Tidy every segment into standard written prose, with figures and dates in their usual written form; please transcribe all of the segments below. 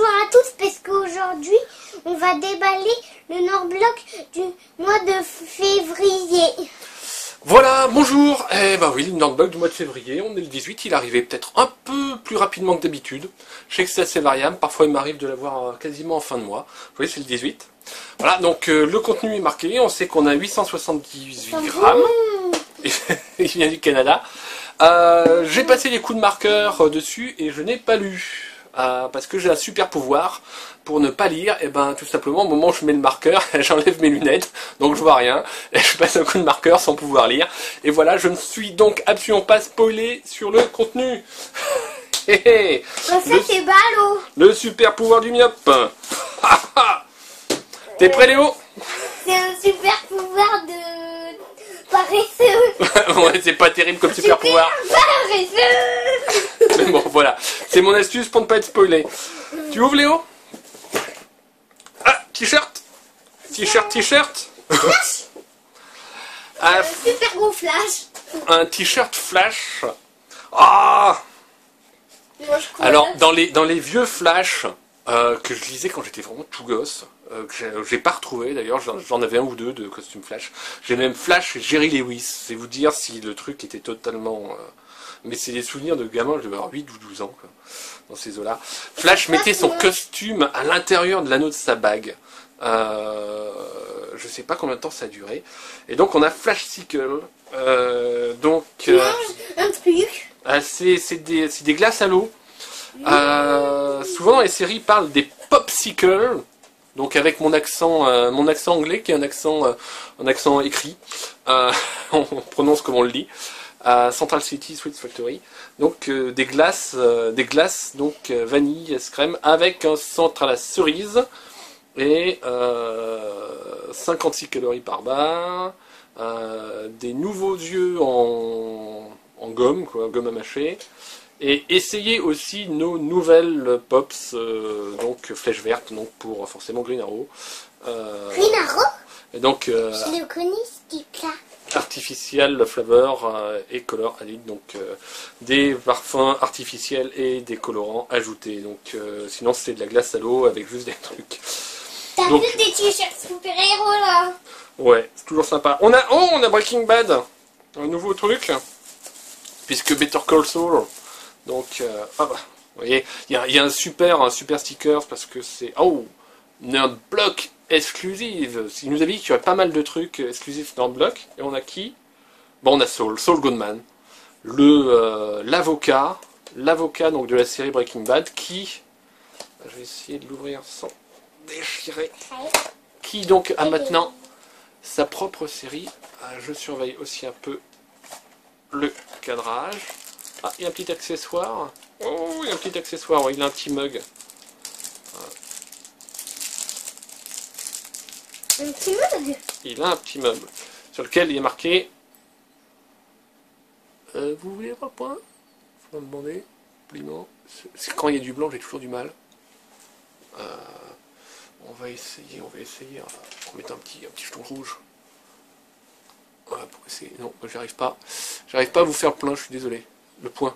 bonjour à tous parce qu'aujourd'hui on va déballer le Nord-Bloc du mois de février. Voilà, bonjour. Eh ben oui, le Nord-Bloc du mois de février, on est le 18, il arrivait peut-être un peu plus rapidement que d'habitude. Je sais que c'est assez variable, parfois il m'arrive de l'avoir quasiment en fin de mois. Vous voyez, c'est le 18. Voilà, donc le contenu est marqué, on sait qu'on a 878 grammes. Il vient du Canada. J'ai passé les coups de marqueur dessus et je n'ai pas lu. Parce que j'ai un super pouvoir pour ne pas lire, et ben tout simplement au moment où je mets le marqueur, j'enlève mes lunettes, donc je vois rien, et je passe un coup de marqueur sans pouvoir lire, et voilà, je ne suis donc absolument pas spoilé sur le contenu. Ça c'est ballot. Le super pouvoir du myope. T'es prêt Léo? C'est un super pouvoir de paresseux. Ouais, c'est pas terrible comme super pouvoir. Paresseux. Mais bon, voilà, c'est mon astuce pour ne pas être spoilé. Tu ouvres Léo? Ah, t-shirt. T-shirt. Un super gros flash. Un t-shirt flash. Ah. Alors, dans les vieux flash que je lisais quand j'étais vraiment tout gosse, que j'ai pas retrouvé d'ailleurs, j'en avais un ou deux de costumes flash. J'ai même Flash et Jerry Lewis. C'est vous dire si le truc était totalement... Mais c'est des souvenirs de gamin, je devais avoir 8 ou 12 ans, quoi, dans ces eaux-là. Flash mettait son costume à l'intérieur de l'anneau de sa bague. Je sais pas combien de temps ça a duré. Et donc on a Flash Sickle. Donc... un truc. c'est des glaces à l'eau. Souvent dans les séries, ils parlent des popsicles. Donc avec mon accent anglais qui est un accent écrit. On prononce comme on le dit. Central City Sweet Factory. Donc des glaces donc vanille, ice crème avec un centre à la cerise et 56 calories par barre. Des nouveaux yeux en gomme, quoi, gomme à mâcher. Et essayez aussi nos nouvelles pops, donc flèche verte, donc pour forcément Green Arrow. Green Arrow. Et donc je le connais ce type-là. Artificial flavor et color added, donc des parfums artificiels et des colorants ajoutés. Donc sinon c'est de la glace à l'eau avec juste des trucs. T'as vu des t-shirts super-héros là? Ouais, c'est toujours sympa. On a Breaking Bad, un nouveau truc, puisque Better Call Saul. Donc, vous voyez, il y a un super sticker parce que c'est Nerd-Block exclusive. Il nous a dit qu'il y aurait pas mal de trucs exclusifs Nerd-Block. Et on a qui? Bon, on a Saul Goodman, l'avocat donc de la série Breaking Bad, qui, je vais essayer de l'ouvrir sans déchirer, qui donc a maintenant sa propre série. Je surveille aussi un peu le cadrage. Ah, il y a un petit accessoire. Oh, il y a un petit accessoire, il a un petit mug. Un petit mug? Il a un petit mug sur lequel il est marqué... vous voulez voir le point? Faut me demander. Pliement. Quand il y a du blanc, j'ai toujours du mal. On va essayer. On va mettre un petit jeton rouge. Voilà, pour essayer. Non, j'arrive pas. J'arrive pas à vous faire plein, je suis désolé. Le point.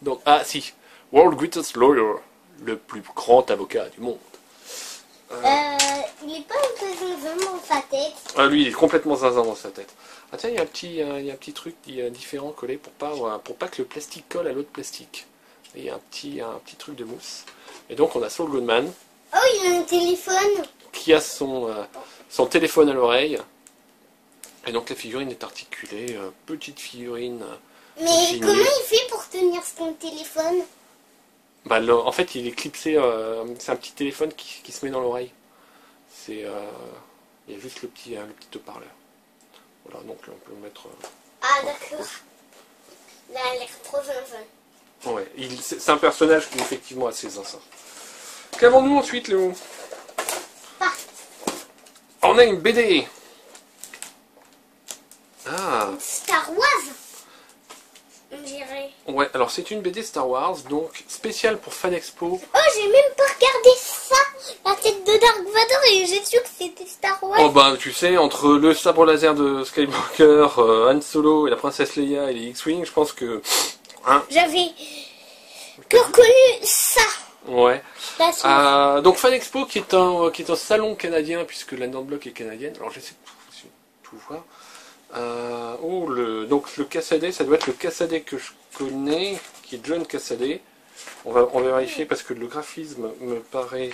Donc, si. World Greatest Lawyer. Le plus grand avocat du monde. Il est pas un peu zinzin dans sa tête. Lui, il est complètement zinzin dans sa tête. Ah tiens, il y a un petit truc différent collé pour pas que le plastique colle à l'autre plastique. Et il y a un petit truc de mousse. Et donc, on a Saul Goodman. Oh, il a un téléphone. Qui a son téléphone à l'oreille. Et donc, la figurine est articulée. Petite figurine. Mais comment il fait pour tenir son téléphone? En fait, il est clipsé, c'est un petit téléphone qui se met dans l'oreille. Il y a juste le petit haut-parleur. Voilà, donc là, on peut le mettre... Ah, d'accord. Là, il a l'air trop zinzin. Ouais, c'est un personnage qui est effectivement assez zinzin. Qu'avons-nous ensuite, Léo? On a une BD. Star Wars, on dirait. Ouais, alors c'est une BD Star Wars, donc spéciale pour Fan Expo. Oh, j'ai même pas regardé ça. La tête de Dark Vador et j'ai su que c'était Star Wars. Oh bah tu sais, entre le sabre laser de Skywalker, Han Solo et la princesse Leia et les X-Wing, je pense que... J'avais que reconnu ça. Ouais. La souris. Donc Fan Expo qui est un salon canadien puisque la Nordblock est canadienne. Alors j'essaie de tout voir. Donc le Cassaday, ça doit être le Cassaday que je connais, qui est John Cassaday. On va vérifier parce que le graphisme me paraît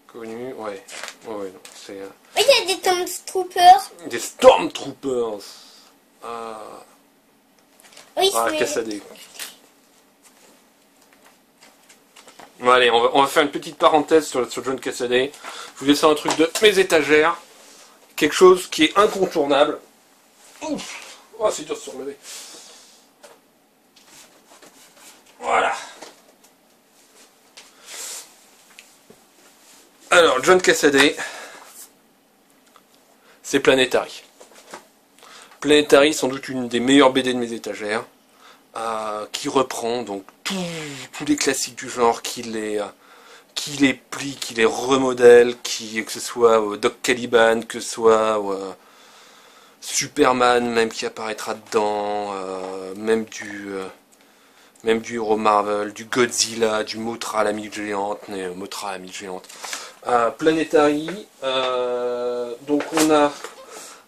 connu. Ouais, non, c'est Oui, il y a des Stormtroopers. des Stormtroopers. Oui, Ah, Cassaday. Bon, allez, on va faire une petite parenthèse sur John Cassaday. Je vous laisse un truc de mes étagères. Quelque chose qui est incontournable. Ouf. Oh, c'est dur de se relever. Voilà. Alors, John Cassaday, c'est Planetary. Planetary, sans doute une des meilleures BD de mes étagères, qui reprend donc tous les classiques du genre, qui les plie, qui les remodèle, que ce soit Doc Caliban, que ce soit Superman même qui apparaîtra dedans, même du héros Marvel, du Godzilla, du Mothra la mythe géante, Planetary, donc on a...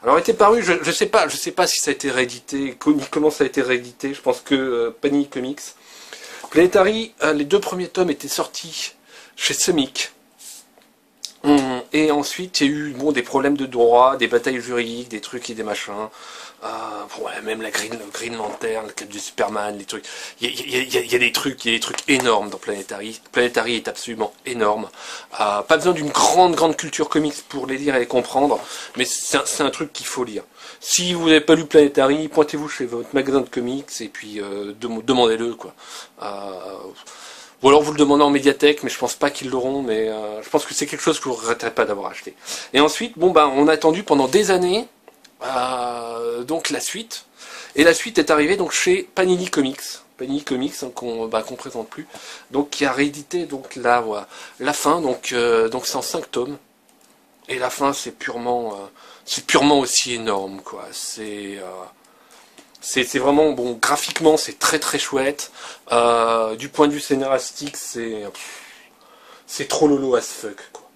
Alors il était paru, je sais pas si ça a été réédité, comment ça a été réédité, je pense que Panini Comics. Planetary, les 2 premiers tomes étaient sortis chez Semic. Et ensuite, il y a eu des problèmes de droit, des batailles juridiques, des trucs et des machins. Même la Green Lantern, le club du Superman, les trucs. Il y a des trucs énormes dans Planetary. Planetary est absolument énorme. Pas besoin d'une grande culture comics pour les lire et les comprendre, mais c'est un truc qu'il faut lire. Si vous n'avez pas lu Planetary, pointez-vous chez votre magasin de comics et puis demandez-le, quoi. Ou alors vous le demandez en médiathèque, mais je pense pas qu'ils l'auront, mais je pense que c'est quelque chose que vous ne regretterez pas d'avoir acheté. Et ensuite, on a attendu pendant des années donc la suite. Et la suite est arrivée donc chez Panini Comics. Panini Comics, hein, qu'on présente plus. Donc qui a réédité donc la fin, donc c'est en 5 tomes. Et la fin c'est purement aussi énorme, quoi. C'est vraiment, graphiquement c'est très chouette. Du point de vue scénaristique, c'est trop lolo as fuck, quoi.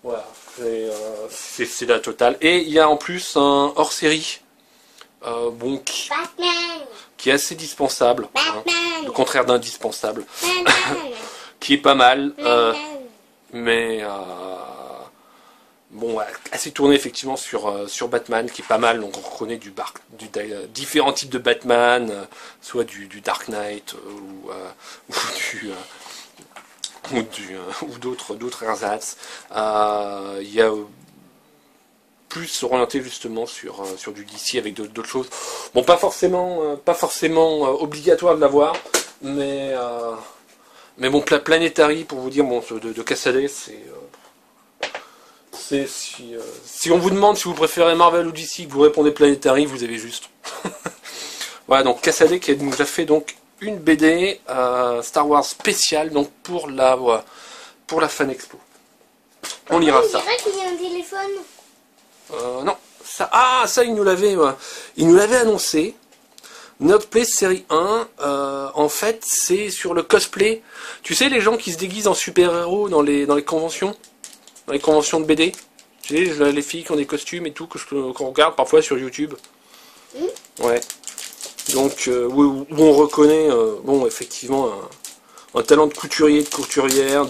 Voilà, c'est la totale. Et il y a en plus un hors-série, qui est assez dispensable, hein, le contraire d'indispensable, qui est pas mal, mais assez tourné effectivement sur Batman, qui est pas mal. Donc on reconnaît différents types de Batman, soit du Dark Knight ou d'autres ersatz. Il y a plus orienté justement sur du DC avec d'autres choses. Pas forcément obligatoire de l'avoir, mais Planetary, pour vous dire, de Cassaday, si on vous demande si vous préférez Marvel ou DC, que vous répondez Planetary, vous avez juste. Voilà, donc Cassaday qui nous a fait donc une BD Star Wars spéciale, donc pour la Fan Expo. On lira ça. C'est vrai qu'il y a un téléphone. Non, ça il nous l'avait annoncé. Nerdplay série 1, en fait, c'est sur le cosplay. Tu sais, les gens qui se déguisent en super-héros dans les conventions de BD. Tu sais, les filles qui ont des costumes et tout, qu'on regarde parfois sur YouTube. Ouais. Donc, où on reconnaît, effectivement, un talent de couturier, de couturière,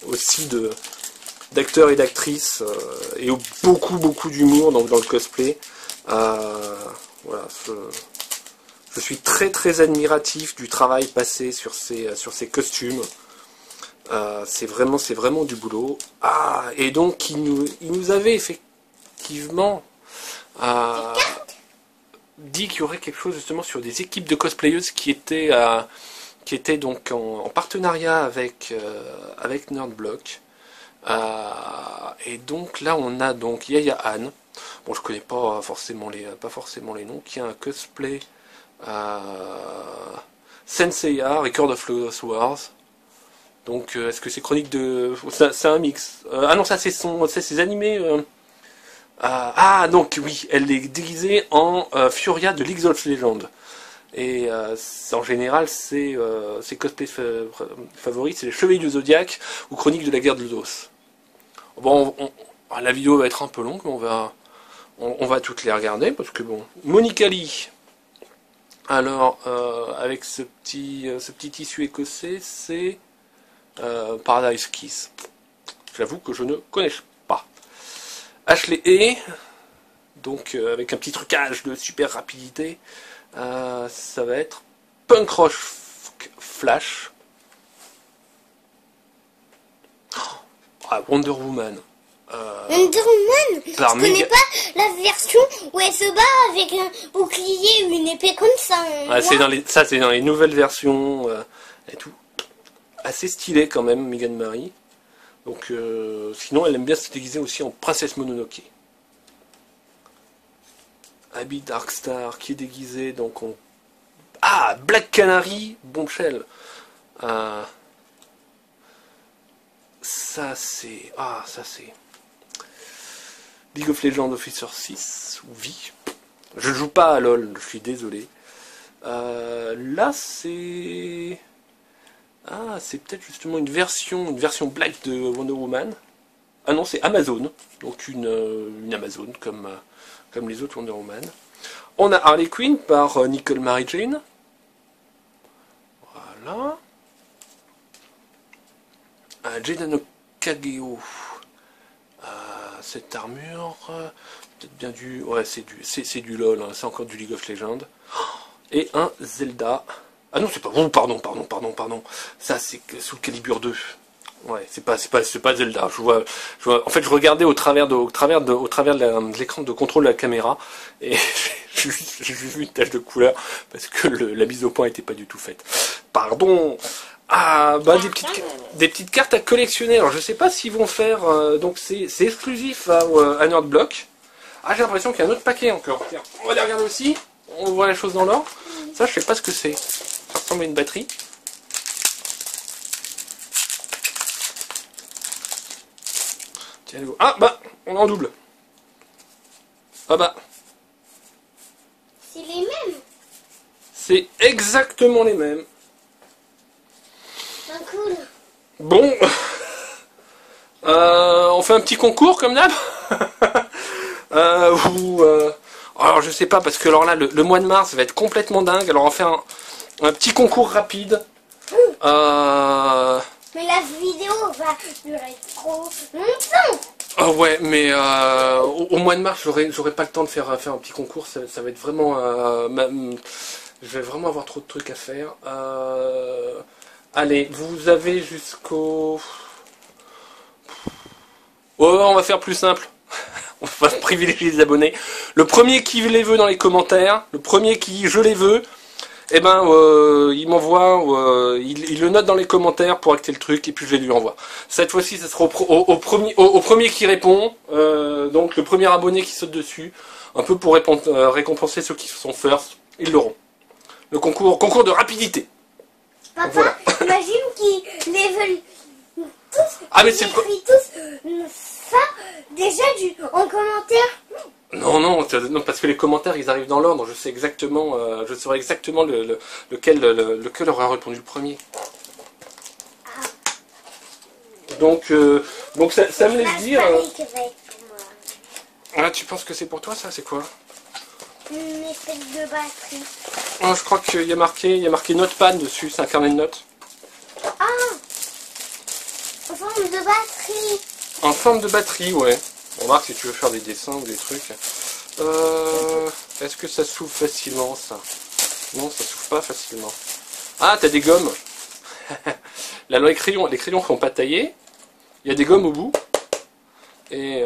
aussi d'acteurs et d'actrices, et beaucoup d'humour dans le cosplay. Voilà, je suis très admiratif du travail passé sur ces costumes. C'est vraiment du boulot. Et donc il nous avait effectivement dit qu'il y aurait quelque chose justement sur des équipes de cosplayeuses qui étaient donc en partenariat avec Nerdblock. Et donc là on a donc Yaya Anne. Bon, je connais pas forcément les noms. Qui a un cosplay Senseiya, Record of Lost Wars. Donc, est-ce que c'est chronique de... C'est un mix. Non, ça c'est ses animés. Donc oui, elle est déguisée en Furia de League of Legends. Et en général, ses cosplays favoris, c'est les Chevaliers du Zodiaque ou Chroniques de la guerre de Lodos. Bon, la vidéo va être un peu longue, mais on va toutes les regarder, parce que bon... Monica Lee. Alors, avec ce petit tissu écossais, c'est Paradise Kiss. J'avoue que je ne connais pas. Ashley E. Donc, avec un petit trucage de super rapidité. Ça va être Punk Rock Flash. Wonder Woman. Wonder Woman, je connais pas la version où elle se bat avec un bouclier ou une épée comme ça. Ça, c'est dans les nouvelles versions et tout. Assez stylé quand même, Megan Marie. Donc, sinon, elle aime bien se déguiser aussi en princesse Mononoke. Abby Darkstar qui est déguisé donc en... Ah, Black Canary, Bombshell. Ça c'est... Ah, ça c'est... League of Legends Officer 6, ou V. Je joue pas à LoL, je suis désolé. Là c'est... Ah, c'est peut-être justement une version black de Wonder Woman. Ah non, c'est Amazon. Donc une Amazon comme les autres Wonder Woman. On a Harley Quinn par Nicole Mary Jane. Voilà. Jaden Kageo. Cette armure, peut-être bien du... Ouais, c'est du LOL, hein, c'est encore du League of Legends. Et un Zelda. Ah non, c'est pas... Oh, pardon. Ça, c'est sous le calibre 2. Ouais, c'est pas Zelda. Je vois, en fait, je regardais au travers de l'écran de contrôle de la caméra et j'ai juste vu une tache de couleur parce que la mise au point était pas du tout faite. Pardon. Ah, bah des petites cartes à collectionner. Alors je sais pas s'ils vont faire. Donc c'est exclusif à Nerdblock. Ah, j'ai l'impression qu'il y a un autre paquet encore. Tiens, on va les regarder aussi. On voit les choses dans l'ordre. Ça, je sais pas ce que c'est. Ça ressemble à une batterie. Tiens, ah bah, on est en double. Ah bah. C'est les mêmes. C'est exactement les mêmes. Ah, cool. Bon. On fait un petit concours comme d'hab. Alors je sais pas parce que alors là le mois de mars va être complètement dingue. Alors on va faire un petit concours rapide. Mais la vidéo va durer trop longtemps. Oh ouais, mais au mois de mars, j'aurai pas le temps de faire un petit concours. Ça va être vraiment... je vais vraiment avoir trop de trucs à faire. Allez, vous avez jusqu'au... Oh, on va faire plus simple. On va privilégier les abonnés. Le premier qui les veut dans les commentaires, le premier qui je les veux, eh ben, il m'envoie, il le note dans les commentaires pour acter le truc et puis je les lui envoie. Cette fois-ci, ça sera au premier qui répond, donc le premier abonné qui saute dessus, un peu pour récompenser ceux qui sont first, ils l'auront. Le concours de rapidité. Papa, voilà. Imagine qu'ils les veulent tous. Ah mais c'est tous ça déjà en commentaire. Non, parce que les commentaires ils arrivent dans l'ordre. Je sais exactement, je saurai exactement lequel aura répondu le premier. Ah. Donc ça me laisse dire. Que va être pour moi. Ah, tu penses que c'est pour toi ça? C'est quoi? Une espèce de batterie. Oh, je crois qu'il y a marqué Notepad dessus. C'est un carnet de notes. Ah, en forme de batterie. En forme de batterie, ouais. On remarque si tu veux faire des dessins ou des trucs. Est-ce que ça s'ouvre facilement, ça? Non, ça s'ouvre pas facilement. Ah, t'as des gommes. Là, les crayons sont pas taillés. Il y a des gommes au bout. Et...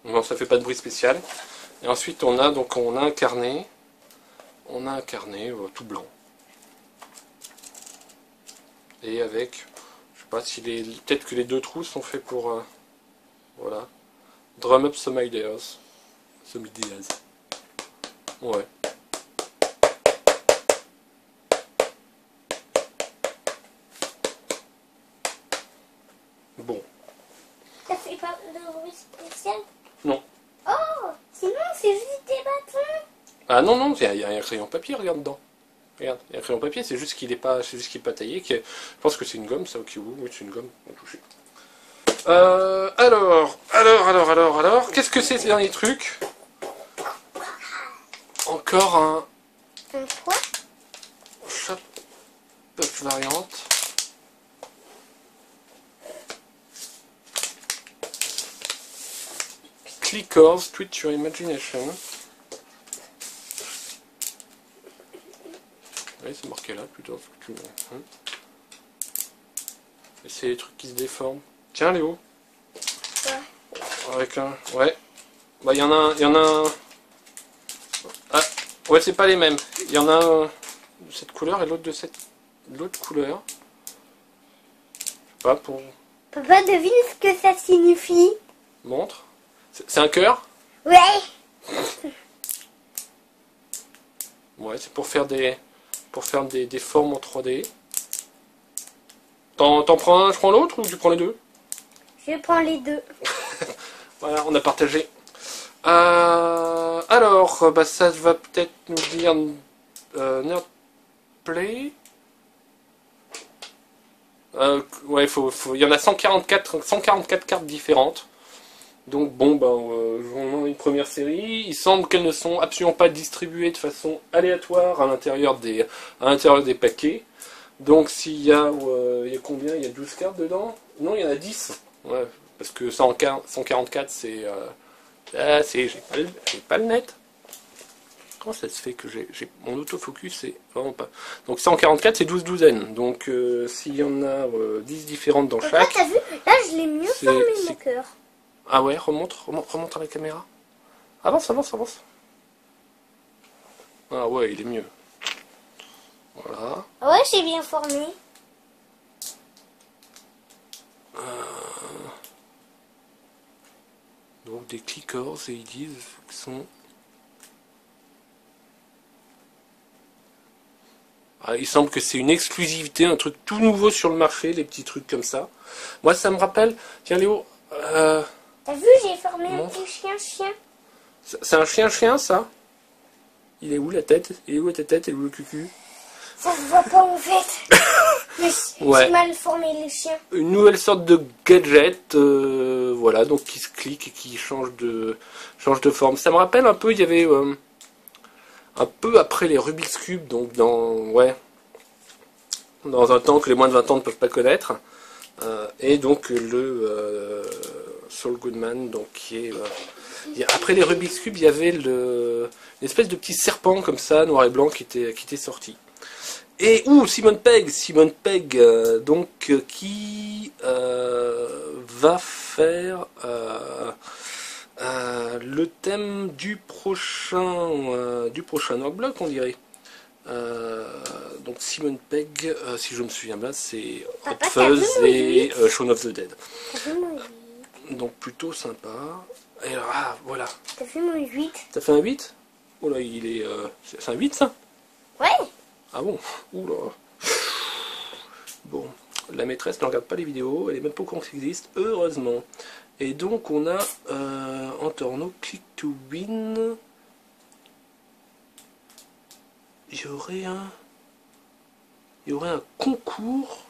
non, ça fait pas de bruit spécial. Et ensuite, on a un carnet. On a un carnet tout blanc. Et avec, je sais pas si peut-être que les deux trous sont faits pour, voilà, drum up some ideas. Ouais. Bon. Ça fait fait pas de bruit spécial? Non. Oh, sinon c'est juste des bâtons. Ah non, non, il y a un crayon papier, regarde dedans. Regarde, il y a un crayon papier, c'est juste qu'il est pas, taillé. Je pense que c'est une gomme, ça, ok, oui, c'est une gomme, on touche. Alors, qu'est-ce que c'est ces derniers trucs? Encore un... Un quoi? Shop variante. Clickers, Tweet Your Imagination. Oui, c'est marqué là, plutôt. Et c'est les trucs qui se déforment. Tiens, Léo. Ouais. Avec un... Ouais. Bah, il y en a un... Ah, ouais, c'est pas les mêmes. Il y en a un de cette couleur et l'autre de l'autre couleur. Je sais pas, pour... Papa, devine ce que ça signifie. Montre. C'est un cœur? Ouais. Ouais, c'est pour faire des formes en 3D. T'en prends un, je prends l'autre, ou tu prends les deux? Je prends les deux. Voilà, on a partagé. Alors, bah, ça va peut-être nous dire Nerdplay. Ouais, il y en a 144 cartes différentes. Donc bon, on a une première série. Il semble qu'elles ne sont absolument pas distribuées de façon aléatoire à l'intérieur des paquets. Donc s'il y a, il y a combien? Il y a 12 cartes dedans? Non, il y en a 10. Ouais, parce que 144 c'est... j'ai pas le net. Comment ça se fait que j'ai mon autofocus, c'est vraiment pas... Donc 144 c'est 12 douzaines. Donc s'il y en a 10 différentes dans Papa, chaque... t'as vu? Là, je l'ai mieux formé, mon cœur. Ah ouais, remonte à la caméra. Avance. Ah ouais, il est mieux. Voilà. Ouais, j'ai bien formé. Donc des clickers, et ils disent qu'ils sont... Ah, il semble que c'est une exclusivité, un truc tout nouveau sur le marché, les petits trucs comme ça. Moi, ça me rappelle... Tiens, Léo... T'as vu, j'ai formé un petit chien. C'est un chien, ça? Il est où la tête? Il est où ta tête? Il est où le cucu? Ça se voit pas en fait. Mais ouais. J'ai mal formé les chiens. Une nouvelle sorte de gadget, voilà, donc qui se clique et qui change de forme. Ça me rappelle un peu, il y avait un peu après les Rubik's Cube, donc dans un temps que les moins de 20 ans ne peuvent pas connaître. Et donc le Saul Goodman, donc qui est après les Rubik's Cube, il y avait une espèce de petit serpent comme ça, noir et blanc, qui était sorti. Et Simon Pegg, donc qui va faire le thème du prochain Nerdblock, on dirait. Donc Simon Pegg, si je me souviens bien, c'est Hot Fuzz et Shaun of the Dead. Donc plutôt sympa. Et alors, voilà. T'as fait mon 8. T'as fait un 8? Oh là, il est... c'est un 8 ça? Ouais. Ah bon? Oula. Bon, la maîtresse ne regarde pas les vidéos, elle est même pas au courant que ça existe, heureusement. Et donc on a en tourneau Click to Win. Il y aurait un concours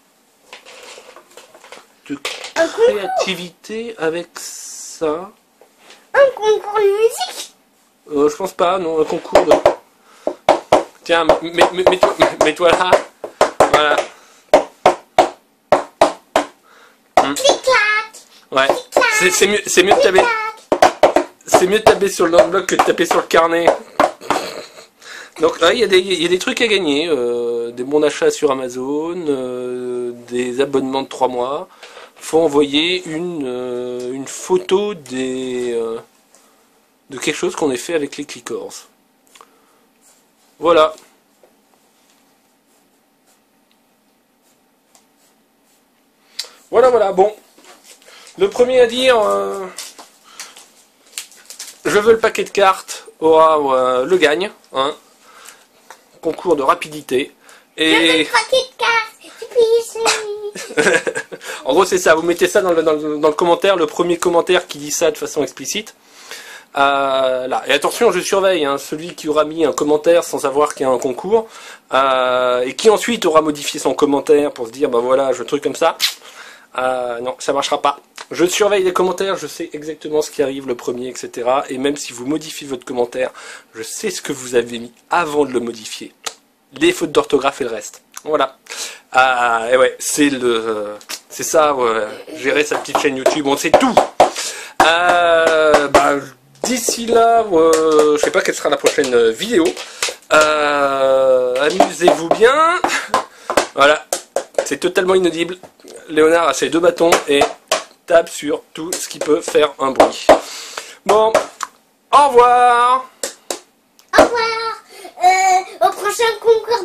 de créativité avec ça. Un concours de musique? Je pense pas, non, un concours de... Tiens, mets-toi là. Voilà. Clic-clac. Ouais. C'est mieux de taper. C'est mieux de taper sur le bloc que de taper sur le carnet. Donc là, il y a des trucs à gagner. Des bons d'achat sur Amazon, des abonnements de 3 mois. Faut envoyer une photo de quelque chose qu'on ait fait avec les clickers. Voilà. Voilà, bon. Le premier à dire je veux le paquet de cartes aura le gagne. Hein. Concours de rapidité. Je veux 3 Kit Kat, En gros, c'est ça. Vous mettez ça dans le commentaire, le premier commentaire qui dit ça de façon explicite. Là. Et attention, je surveille hein, celui qui aura mis un commentaire sans savoir qu'il y a un concours et qui ensuite aura modifié son commentaire pour se dire bah voilà, je truc comme ça. Non, ça marchera pas. Je surveille les commentaires, je sais exactement ce qui arrive le premier, etc. Et même si vous modifiez votre commentaire, je sais ce que vous avez mis avant de le modifier. Les fautes d'orthographe et le reste. Voilà. Et ouais, c'est ça, gérer sa petite chaîne YouTube, on sait tout. D'ici là, je sais pas quelle sera la prochaine vidéo. Amusez-vous bien. Voilà, c'est totalement inaudible. Léonard a ses 2 bâtons et tape sur tout ce qui peut faire un bruit. Bon, au revoir. Au revoir. Au prochain concours.